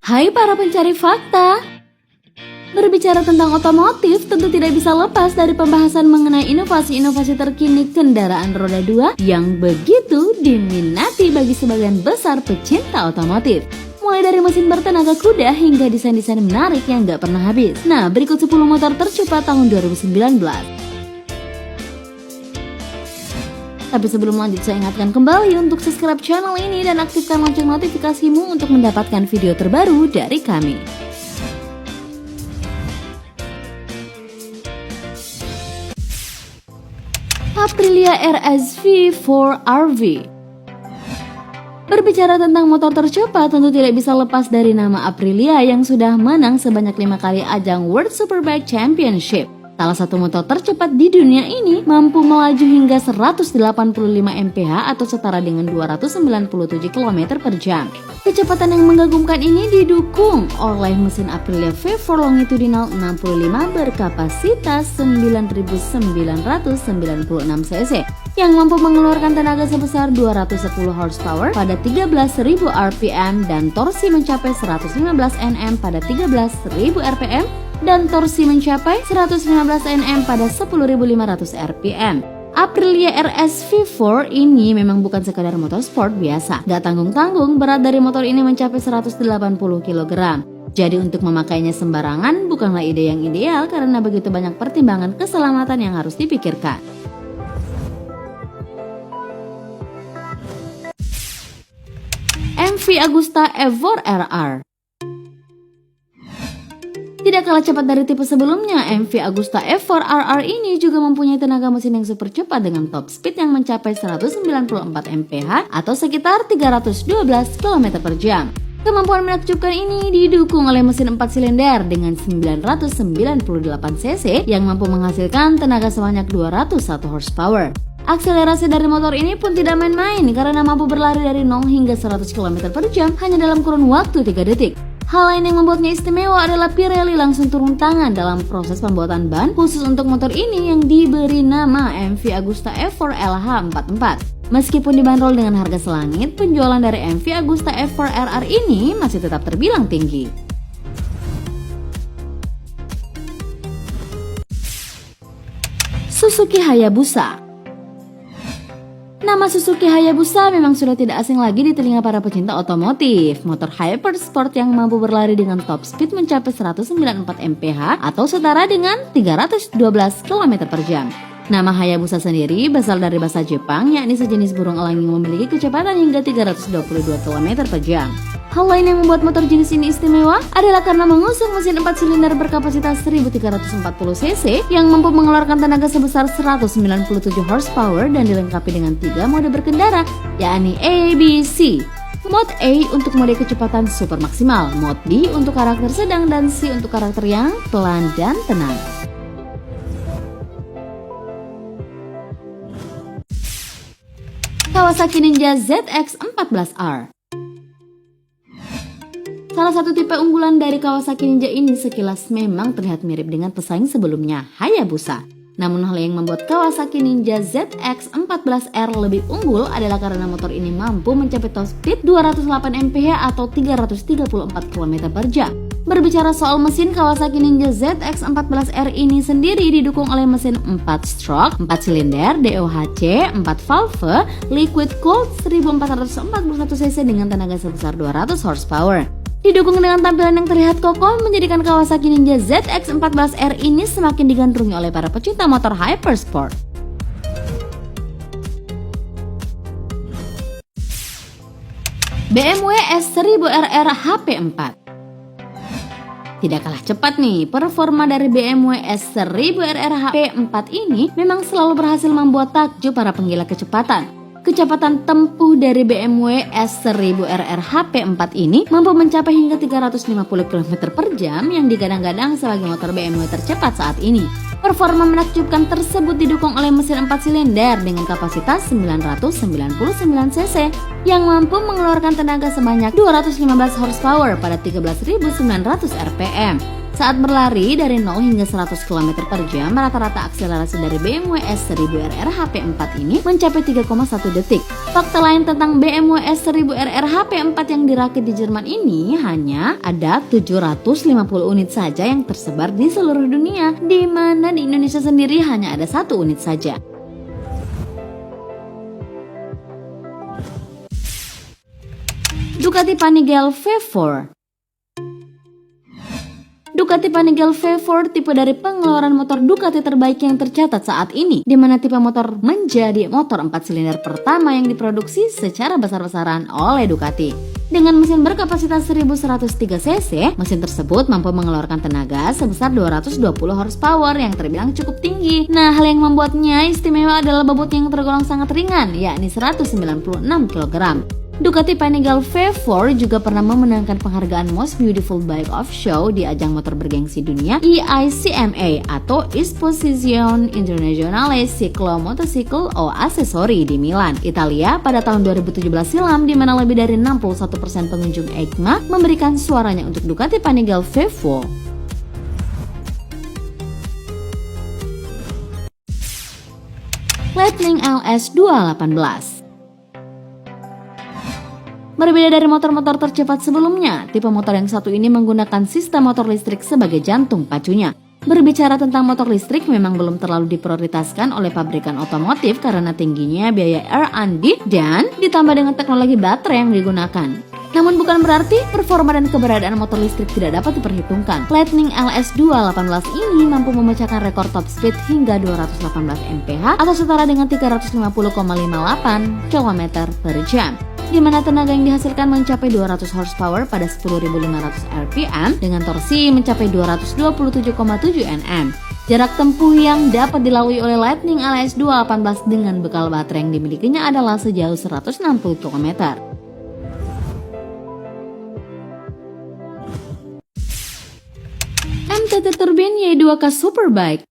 Hai para pencari fakta! Berbicara tentang otomotif, tentu tidak bisa lepas dari pembahasan mengenai inovasi-inovasi terkini kendaraan roda 2 yang begitu diminati bagi sebagian besar pecinta otomotif. Mulai dari mesin bertenaga kuda hingga desain-desain menarik yang gak pernah habis. Nah, berikut 10 motor tercepat tahun 2019. Tapi sebelum lanjut, saya ingatkan kembali untuk subscribe channel ini dan aktifkan lonceng notifikasimu untuk mendapatkan video terbaru dari kami. Aprilia RS V4RV. Berbicara tentang motor tercepat, tentu tidak bisa lepas dari nama Aprilia yang sudah menang sebanyak 5 kali ajang World Superbike Championship. Salah satu motor tercepat di dunia ini mampu melaju hingga 185 mph atau setara dengan 297 km per jam. Kecepatan yang mengagumkan ini didukung oleh mesin Aprilia V4 longitudinal 65 berkapasitas 9.996 cc yang mampu mengeluarkan tenaga sebesar 210 horsepower pada 13.000 rpm dan torsi mencapai 115 Nm pada 13.000 rpm dan torsi mencapai 115 Nm pada 10.500 rpm. Aprilia RS V4 ini memang bukan sekadar motor sport biasa. Gak tanggung-tanggung, berat dari motor ini mencapai 180 kg. Jadi untuk memakainya sembarangan bukanlah ide yang ideal karena begitu banyak pertimbangan keselamatan yang harus dipikirkan. MV Agusta Evoque RR. Tidak kalah cepat dari tipe sebelumnya, MV Agusta Evoque RR ini juga mempunyai tenaga mesin yang super cepat dengan top speed yang mencapai 194 mph atau sekitar 312 km per jam. Kemampuan menakjubkan ini didukung oleh mesin 4 silinder dengan 998 cc yang mampu menghasilkan tenaga sebanyak 201 horsepower. Akselerasi dari motor ini pun tidak main-main karena mampu berlari dari 0 hingga 100 km per jam hanya dalam kurun waktu 3 detik. Hal lain yang membuatnya istimewa adalah Pirelli langsung turun tangan dalam proses pembuatan ban khusus untuk motor ini yang diberi nama MV Agusta Evoque LH44. Meskipun dibanderol dengan harga selangit, penjualan dari MV Agusta Evoque RR ini masih tetap terbilang tinggi. Suzuki Hayabusa. Nama Suzuki Hayabusa memang sudah tidak asing lagi di telinga para pecinta otomotif. Motor hypersport yang mampu berlari dengan top speed mencapai 194 mph atau setara dengan 312 km per jam. Nama Hayabusa sendiri berasal dari bahasa Jepang, yakni sejenis burung elang yang memiliki kecepatan hingga 322 km per jam. Hal lain yang membuat motor jenis ini istimewa adalah karena mengusung mesin 4 silinder berkapasitas 1340 cc yang mampu mengeluarkan tenaga sebesar 197 horsepower dan dilengkapi dengan 3 mode berkendara, yakni A, B, C. Mode A untuk mode kecepatan super maksimal, mode B untuk karakter sedang, dan C untuk karakter yang pelan dan tenang. Kawasaki Ninja ZX-14R. Salah satu tipe unggulan dari Kawasaki Ninja ini sekilas memang terlihat mirip dengan pesaing sebelumnya, Hayabusa. Namun hal yang membuat Kawasaki Ninja ZX-14R lebih unggul adalah karena motor ini mampu mencapai top speed 208 mph atau 334 km per jam. Berbicara soal mesin, Kawasaki Ninja ZX-14R ini sendiri didukung oleh mesin 4 stroke, 4 silinder, DOHC, 4 valve, liquid cooled 1441 cc dengan tenaga sebesar 200 horsepower. Didukung dengan tampilan yang terlihat kokoh, menjadikan Kawasaki Ninja ZX-14R ini semakin digandrungi oleh para pecinta motor hypersport. BMW S1000RR HP4. Tidak kalah cepat nih, performa dari BMW S1000RR HP4 ini memang selalu berhasil membuat takjub para penggila kecepatan. Kecepatan tempuh dari BMW S1000RR HP4 ini mampu mencapai hingga 350 km per jam yang digadang-gadang sebagai motor BMW tercepat saat ini. Performa menakjubkan tersebut didukung oleh mesin 4 silinder dengan kapasitas 999 cc yang mampu mengeluarkan tenaga sebanyak 215 horsepower pada 13.900 rpm. Saat berlari dari 0 hingga 100 km per jam, rata-rata akselerasi dari BMW S1000RR HP4 ini mencapai 3,1 detik. Fakta lain tentang BMW S1000RR HP4 yang dirakit di Jerman ini, hanya ada 750 unit saja yang tersebar di seluruh dunia, di mana di Indonesia sendiri hanya ada 1 unit saja. Ducati Panigale V4. Ducati Panigale V4 tipe dari pengeluaran motor Ducati terbaik yang tercatat saat ini, di mana tipe motor menjadi motor 4 silinder pertama yang diproduksi secara besar-besaran oleh Ducati. Dengan mesin berkapasitas 1103 cc, mesin tersebut mampu mengeluarkan tenaga sebesar 220 horsepower yang terbilang cukup tinggi. Nah, hal yang membuatnya istimewa adalah bobotnya yang tergolong sangat ringan, yakni 196 kg. Ducati Panigale V4 juga pernah memenangkan penghargaan Most Beautiful Bike of Show di ajang motor bergengsi dunia EICMA atau Esposizione Internazionale Ciclo Motorcycle o Accessori di Milan, Italia pada tahun 2017 silam, di mana lebih dari 61% pengunjung EICMA memberikan suaranya untuk Ducati Panigale V4. Lightning LS 218. Berbeda dari motor-motor tercepat sebelumnya, tipe motor yang satu ini menggunakan sistem motor listrik sebagai jantung pacunya. Berbicara tentang motor listrik memang belum terlalu diprioritaskan oleh pabrikan otomotif karena tingginya biaya R&D dan ditambah dengan teknologi baterai yang digunakan. Namun bukan berarti performa dan keberadaan motor listrik tidak dapat diperhitungkan. Lightning LS 218 ini mampu memecahkan rekor top speed hingga 218 mph atau setara dengan 350,58 km per jam, di mana tenaga yang dihasilkan mencapai 200 horsepower pada 10.500 rpm dengan torsi mencapai 227,7 Nm. Jarak tempuh yang dapat dilalui oleh Lightning LS 218 dengan bekal baterai yang dimilikinya adalah sejauh 160 km. MTT Turbine Y2K Superbike.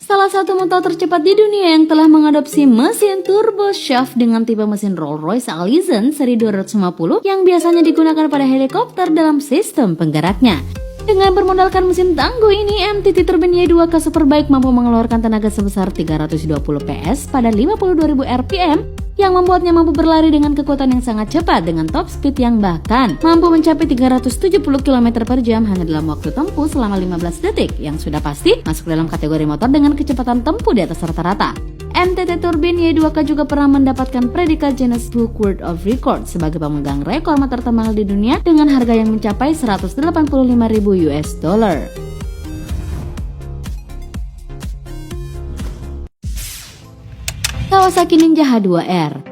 Salah satu motor tercepat di dunia yang telah mengadopsi mesin turbo shaft dengan tipe mesin Rolls-Royce Allison seri 250 yang biasanya digunakan pada helikopter dalam sistem penggeraknya. Dengan bermodalkan mesin tangguh ini, MTT Turbine Y2K Superbike mampu mengeluarkan tenaga sebesar 320 PS pada 52.000 rpm yang membuatnya mampu berlari dengan kekuatan yang sangat cepat dengan top speed yang bahkan mampu mencapai 370 km per jam hanya dalam waktu tempuh selama 15 detik, yang sudah pasti masuk dalam kategori motor dengan kecepatan tempuh di atas rata-rata. MTT Turbine Y2K juga pernah mendapatkan predikat Guinness Book World of Records sebagai pemegang rekor motor termahal di dunia dengan harga yang mencapai 185.000 US dollar. Kawasaki Ninja H2R.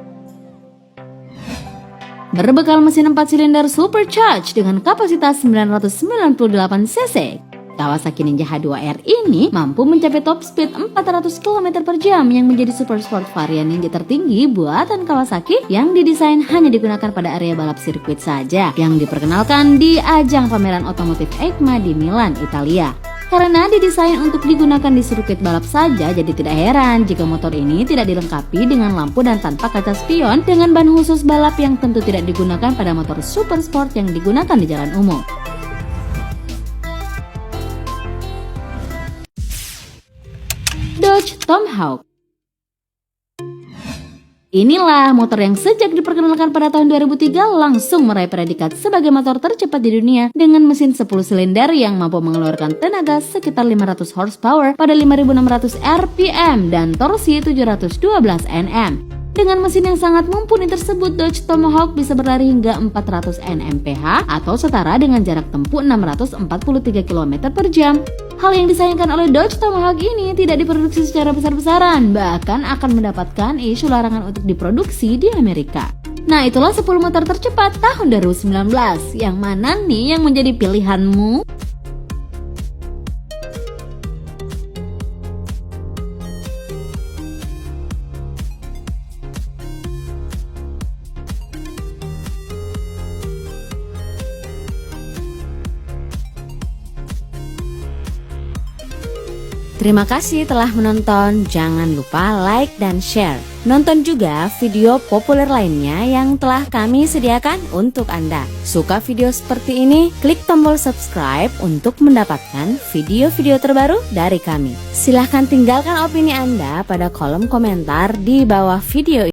Berbekal mesin 4 silinder supercharged dengan kapasitas 998 cc, Kawasaki Ninja H2R ini mampu mencapai top speed 400 km per jam yang menjadi super sport varian Ninja tertinggi buatan Kawasaki yang didesain hanya digunakan pada area balap sirkuit saja, yang diperkenalkan di ajang pameran otomotif EICMA di Milan, Italia. Karena didesain untuk digunakan di sirkuit balap saja, jadi tidak heran jika motor ini tidak dilengkapi dengan lampu dan tanpa kaca spion dengan ban khusus balap yang tentu tidak digunakan pada motor super sport yang digunakan di jalan umum. Dodge Tomahawk. Inilah motor yang sejak diperkenalkan pada tahun 2003 langsung meraih predikat sebagai motor tercepat di dunia dengan mesin 10 silinder yang mampu mengeluarkan tenaga sekitar 500 horsepower pada 5.600 rpm dan torsi 712 Nm. Dengan mesin yang sangat mumpuni tersebut, Dodge Tomahawk bisa berlari hingga 400 Nm/h atau setara dengan jarak tempuh 643 km per jam. Hal yang disayangkan oleh Dodge Tomahawk ini tidak diproduksi secara besar-besaran, bahkan akan mendapatkan isu larangan untuk diproduksi di Amerika. Nah, itulah 10 motor tercepat tahun 2019. Yang mana nih yang menjadi pilihanmu? Terima kasih telah menonton. Jangan lupa like dan share. Nonton juga video populer lainnya yang telah kami sediakan untuk Anda. Suka video seperti ini? Klik tombol subscribe untuk mendapatkan video-video terbaru dari kami. Silahkan tinggalkan opini Anda pada kolom komentar di bawah video ini.